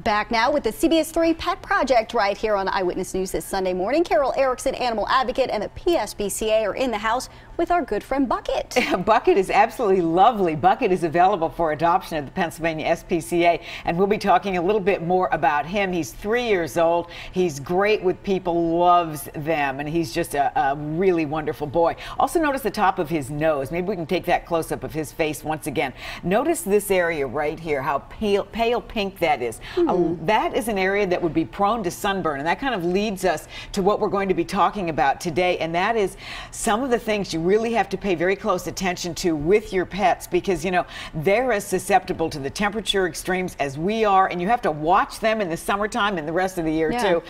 Back now with the CBS3 Pet Project right here on Eyewitness News this Sunday morning. Carol Erickson, animal advocate, and the PSPCA are in the house with our good friend Bucket. Bucket is absolutely lovely. Bucket is available for adoption at the Pennsylvania SPCA, and we'll be talking a little bit more about him. He's 3 years old. He's great with people, loves them, and he's just a really wonderful boy. Also notice the top of his nose. Maybe we can take that close-up of his face once again. Notice this area right here, how pale pink that is. That is an area that would be prone to sunburn, and that kind of leads us to what we're going to be talking about today, and that is some of the things you really have to pay very close attention to with your pets, because, you know, they're as susceptible to the temperature extremes as we are, and you have to watch them in the summertime and the rest of the year too,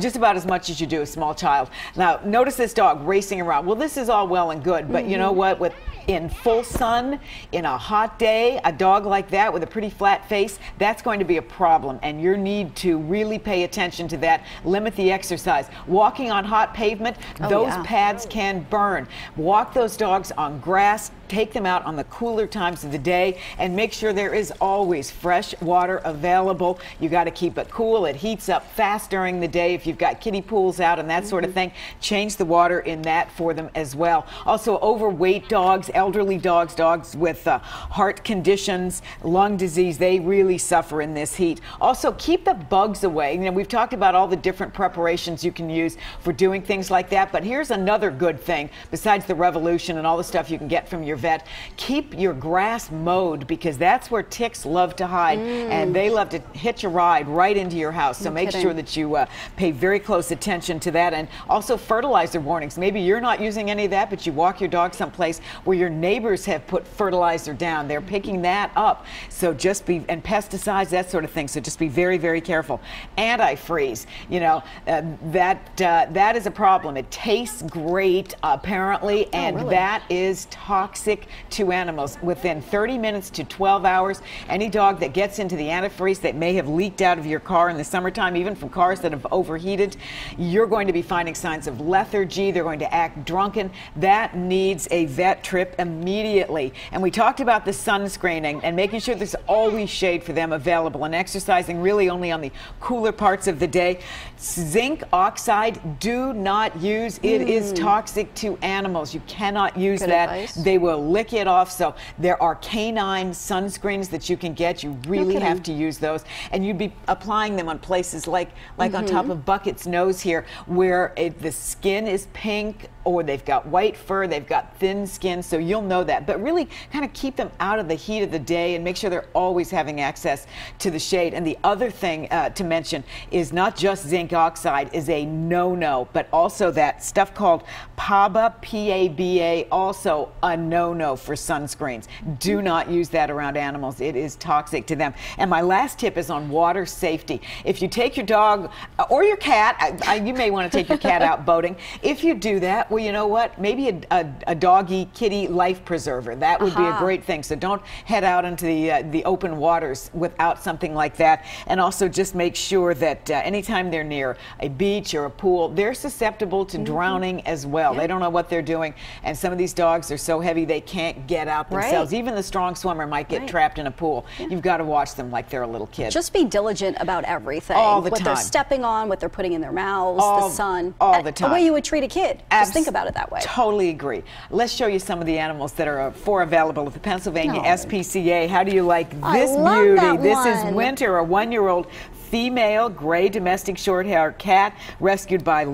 just about as much as you do a small child. Now, notice this dog racing around. Well, this is all well and good, but you know what? In full sun, in a hot day, a dog like that with a pretty flat face, that's going to be a problem, and you need to really pay attention to that. Limit the exercise. Walking on hot pavement, those pads can burn. Walk those dogs on grass. Take them out on the cooler times of the day, and make sure there is always fresh water available. You got to keep it cool. It heats up fast during the day. If you've got kiddie pools out and that sort of thing, change the water in that for them as well. Also, overweight dogs, elderly dogs, dogs with heart conditions, lung disease, they really suffer in this heat. Also, keep the bugs away. You know, we've talked about all the different preparations you can use for doing things like that, but here's another good thing besides the Revolution and all the stuff you can get from your vet. Keep your grass mowed, because that's where ticks love to hide, and they love to hitch a ride right into your house. So make sure that you pay very close attention to that. And also fertilizer warnings. Maybe you're not using any of that, but you walk your dog someplace where your neighbors have put fertilizer down. They're picking that up. So just be, and pesticides, that sort of thing. So just be very, very careful. Antifreeze, you know, that is a problem. It tastes great, apparently, and that is toxic to animals. Within 30 minutes to 12 hours, any dog that gets into the antifreeze that may have leaked out of your car in the summertime, even from cars that have overheated, you're going to be finding signs of lethargy. They're going to act drunken. That needs a vet trip immediately. And we talked about the sunscreening and making sure there's always shade for them available, and exercising really only on the cooler parts of the day. Zinc oxide, do not use. It is toxic to animals. You cannot use that. They will lick it off. So there are canine sunscreens that you can get. You really have to use those, and you'd be applying them on places like on top of Bucket's nose here, where the skin is pink, or they've got white fur, they've got thin skin, so you'll know that. But really kind of keep them out of the heat of the day and make sure they're always having access to the shade. And the other thing to mention is not just zinc oxide is a no-no, but also that stuff called PABA, P-A-B-A, also a no-no for sunscreens. Do not use that around animals. It is toxic to them. And my last tip is on water safety. If you take your dog or your cat, you may want to take your cat out boating. If you do that, well, you know what? Maybe a doggy kitty life preserver. That would be a great thing. So don't head out into the open waters without something like that. And also just make sure that anytime they're near a beach or a pool, they're susceptible to drowning as well. They don't know what they're doing, and some of these dogs are so heavy they can't get out themselves. Even the strong swimmer might get trapped in a pool. You've got to watch them like they're a little kid. Just be diligent about everything. All the time. What they're stepping on, what they're putting in their mouths, the sun. All the time. The way you would treat a kid. Just think about it that way. Totally agree. Let's show you some of the animals that are available at the Pennsylvania SPCA. How do you like this beauty? This is Winter, a 1-year-old female gray domestic short-haired cat rescued by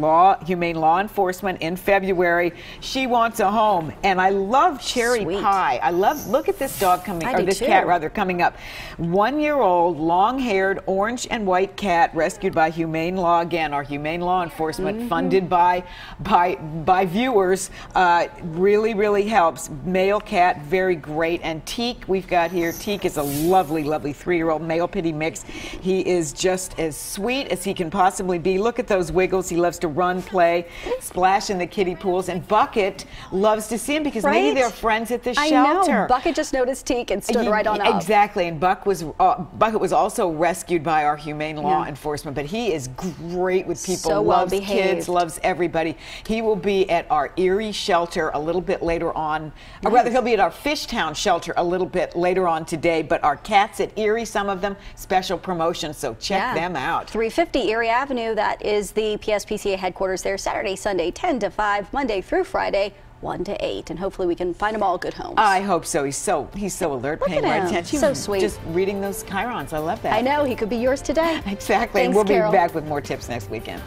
humane law enforcement in February. She wants a home, and I love Cherry Pie. Look at this dog coming, or this cat rather, coming up. 1-year-old long-haired orange and white cat rescued by humane law, again, our humane law enforcement, funded by viewers. Really helps. Male cat, very great. And Teak, we've got here. Teak is a lovely 3-year-old male pitty mix. He is just as sweet as he can possibly be. Look at those wiggles. He loves to run, play, splash in the kiddie pools. And Bucket loves to see him, because maybe they're friends at the shelter. I know. Bucket just noticed Teak and stood right on up. Exactly. And Bucket was also rescued by our humane law enforcement, but he is great with people. So loves kids, loves everybody. He will be at our Erie shelter a little bit later on. Or rather, he'll be at our Fishtown shelter a little bit later on today. But our cats at Erie, some of them, special promotions. So check Check them out. 350 Erie Avenue, that is the PSPCA headquarters there, Saturday, Sunday, 10 to 5, Monday through Friday, 1 to 8, and hopefully we can find them all good homes. I hope so. He's so alert, Look paying at right him. attention. So sweet. Just reading those chyrons. I love that. I know, he could be yours today. Exactly. Thanks, and we'll Carol. be back with more tips next weekend.